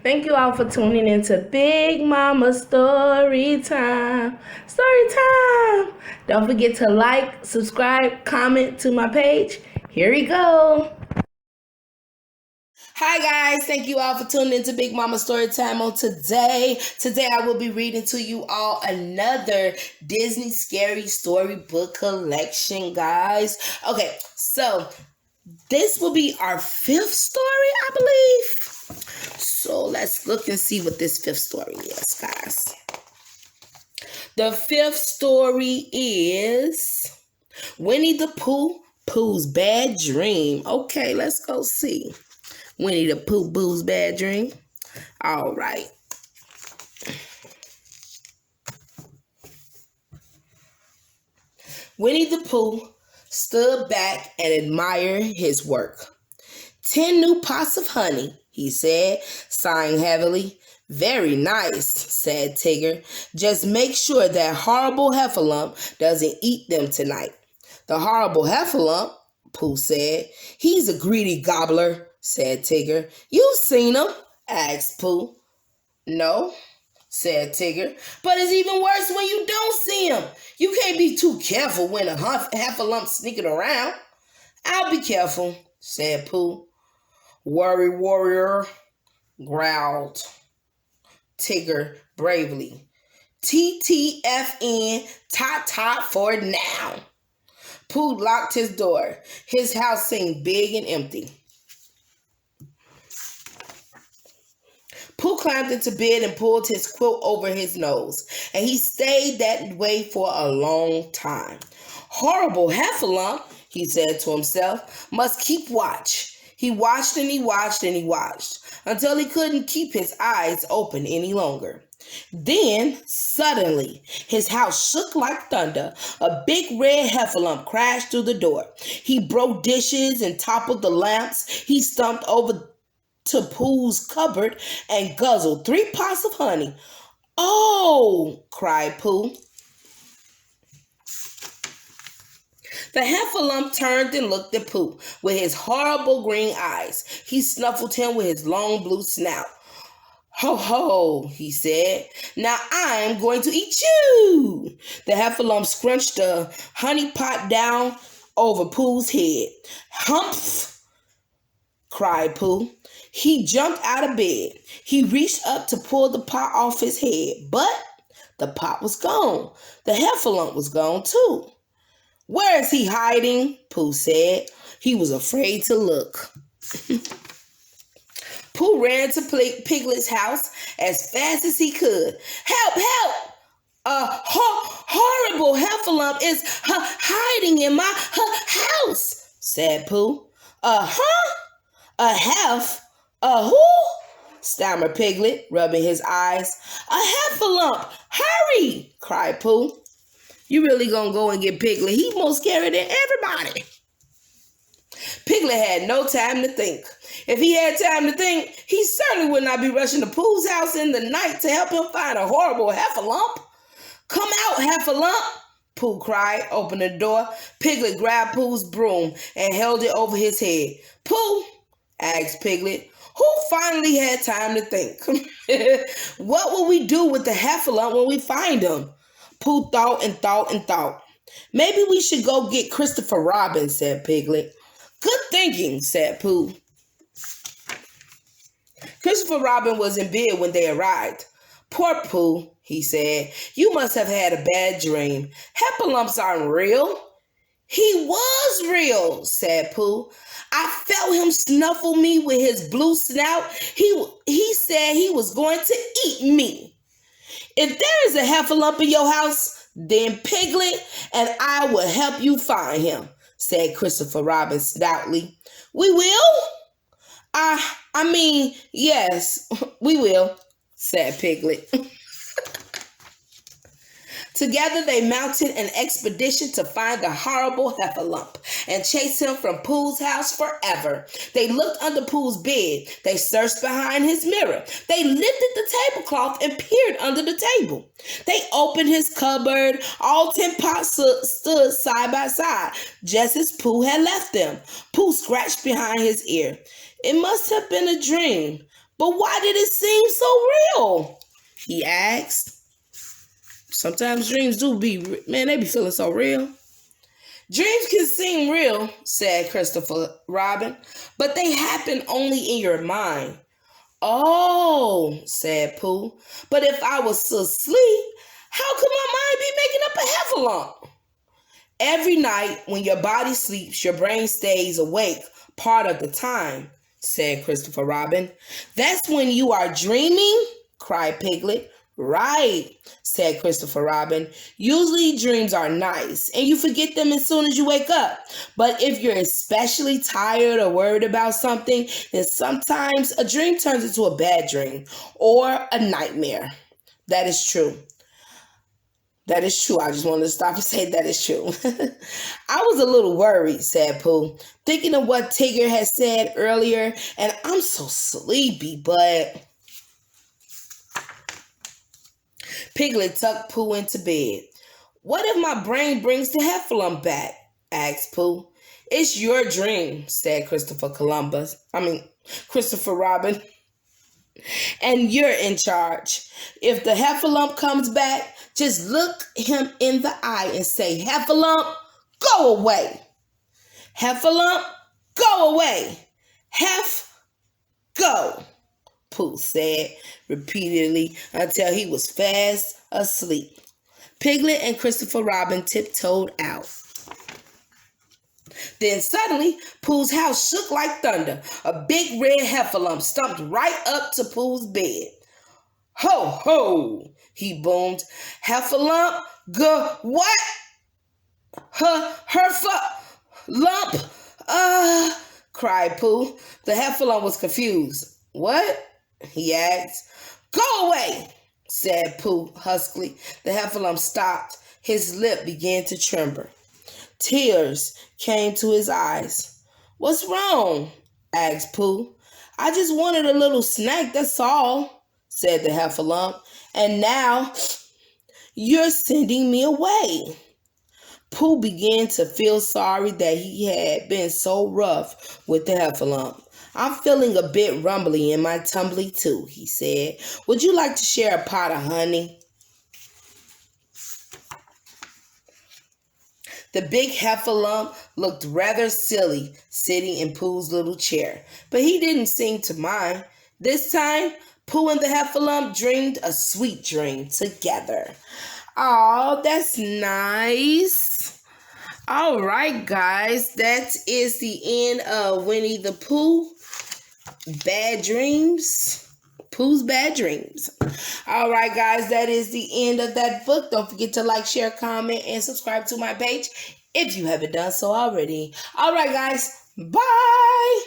Thank you all for tuning into Big Mama Story Time. Story Time! Don't forget to like, subscribe, comment to my page. Here we go. Hi guys, thank you all for tuning into Big Mama Story Time on today. Today I will be reading to you all another Disney Scary Storybook collection, guys. Okay, so this will be our fifth story, I believe. So let's look and see what this fifth story is, guys. The fifth story is Winnie the Pooh, Pooh's Bad Dream. Okay, let's go see. Winnie the Pooh, Pooh's Bad Dream. All right. Winnie the Pooh stood back and admired his work. 10 new pots of honey, he said, sighing heavily. Very nice, said Tigger. Just make sure that horrible Heffalump doesn't eat them tonight. The horrible Heffalump, Pooh said. He's a greedy gobbler, said Tigger. You've seen him, asked Pooh. No, said Tigger. But it's even worse when you don't see him. You can't be too careful when a Heffalump sneaking around. I'll be careful, said Pooh. Worry warrior, growled Tigger bravely. TTFN, tot for now. Pooh locked his door. His house seemed big and empty. Pooh climbed into bed and pulled his quilt over his nose, and he stayed that way for a long time. Horrible Heffalump, he said to himself, must keep watch. He watched and he watched and he watched until he couldn't keep his eyes open any longer. Then, suddenly, his house shook like thunder. A big red Heffalump crashed through the door. He broke dishes and toppled the lamps. He stumped over to Pooh's cupboard and guzzled 3 pots of honey. Oh, cried Pooh. The Heffalump turned and looked at Pooh with his horrible green eyes. He snuffled him with his long blue snout. Ho, ho, he said. Now I'm going to eat you. The Heffalump scrunched the honey pot down over Pooh's head. Humph, cried Pooh. He jumped out of bed. He reached up to pull the pot off his head, but the pot was gone. The Heffalump was gone too. Where is he hiding? Pooh said. He was afraid to look. Pooh ran to Piglet's house as fast as he could. Help, help! A horrible Heffalump is hiding in my house, said Pooh. A who? Stammered Piglet, rubbing his eyes. A Heffalump! Hurry! Cried Pooh. You really gonna go and get Piglet? He's more scary than everybody. Piglet had no time to think. If he had time to think, he certainly would not be rushing to Pooh's house in the night to help him find a horrible Heffalump. Come out, Heffalump, Pooh cried, opening the door. Piglet grabbed Pooh's broom and held it over his head. Pooh, asked Piglet, who finally had time to think? What will we do with the Heffalump when we find him? Pooh thought and thought and thought. Maybe we should go get Christopher Robin, said Piglet. Good thinking, said Pooh. Christopher Robin was in bed when they arrived. Poor Pooh, he said. You must have had a bad dream. Heffalumps aren't real. He was real, said Pooh. I felt him snuffle me with his blue snout. He said he was going to eat me. If there is a Heffalump in your house, then Piglet and I will help you find him, said Christopher Robin stoutly. We will? I mean, yes, we will, said Piglet. Together they mounted an expedition to find the horrible Heffalump and chase him from Pooh's house forever. They looked under Pooh's bed. They searched behind his mirror. They lifted the tablecloth and peered under the table. They opened his cupboard. All 10 pots stood side by side, just as Pooh had left them. Pooh scratched behind his ear. It must have been a dream, But why did it seem so real? He asked. Sometimes dreams do be, man, they be feeling so real. Dreams can seem real, said Christopher Robin, but they happen only in your mind. Oh, said Pooh, but if I was asleep, how could my mind be making up a heffalump? Every night when your body sleeps, your brain stays awake part of the time, said Christopher Robin. That's when you are dreaming, cried Piglet. Right, said Christopher Robin. Usually dreams are nice and you forget them as soon as you wake up. But if you're especially tired or worried about something, then sometimes a dream turns into a bad dream or a nightmare. That is true. That is true. I just wanted to stop and say that is true. I was a little worried, said Pooh, thinking of what Tigger had said earlier, and I'm so sleepy, but... Piglet tucked Pooh into bed. What if my brain brings the heffalump back? Asked Pooh. It's your dream, said Christopher Robin. And you're in charge. If the heffalump comes back, just look him in the eye and say, Heffalump, go away. Heffalump, go away. Go. Pooh said repeatedly until he was fast asleep. Piglet and Christopher Robin tiptoed out. Then suddenly, Pooh's house shook like thunder. A big red heffalump stumped right up to Pooh's bed. Ho, ho, he boomed. Heffalump, what? Lump, cried Pooh. The heffalump was confused. What? He asked. Go away, said Pooh huskily. The heffalump stopped. His lip began to tremble. Tears came to his eyes. What's wrong? Asked Pooh. I just wanted a little snack, that's all, said the heffalump. And now you're sending me away. Pooh began to feel sorry that he had been so rough with the heffalump. I'm feeling a bit rumbly in my tumbly too, he said. Would you like to share a pot of honey? The big heffalump looked rather silly sitting in Pooh's little chair, but he didn't seem to mind. This time, Pooh and the heffalump dreamed a sweet dream together. Oh, that's nice. All right, guys, that is the end of Winnie the Pooh. Bad Dreams. Pooh's Bad Dreams. All right, guys, that is the end of that book. Don't forget to like, share, comment, and subscribe to my page if you haven't done so already. All right, guys, bye.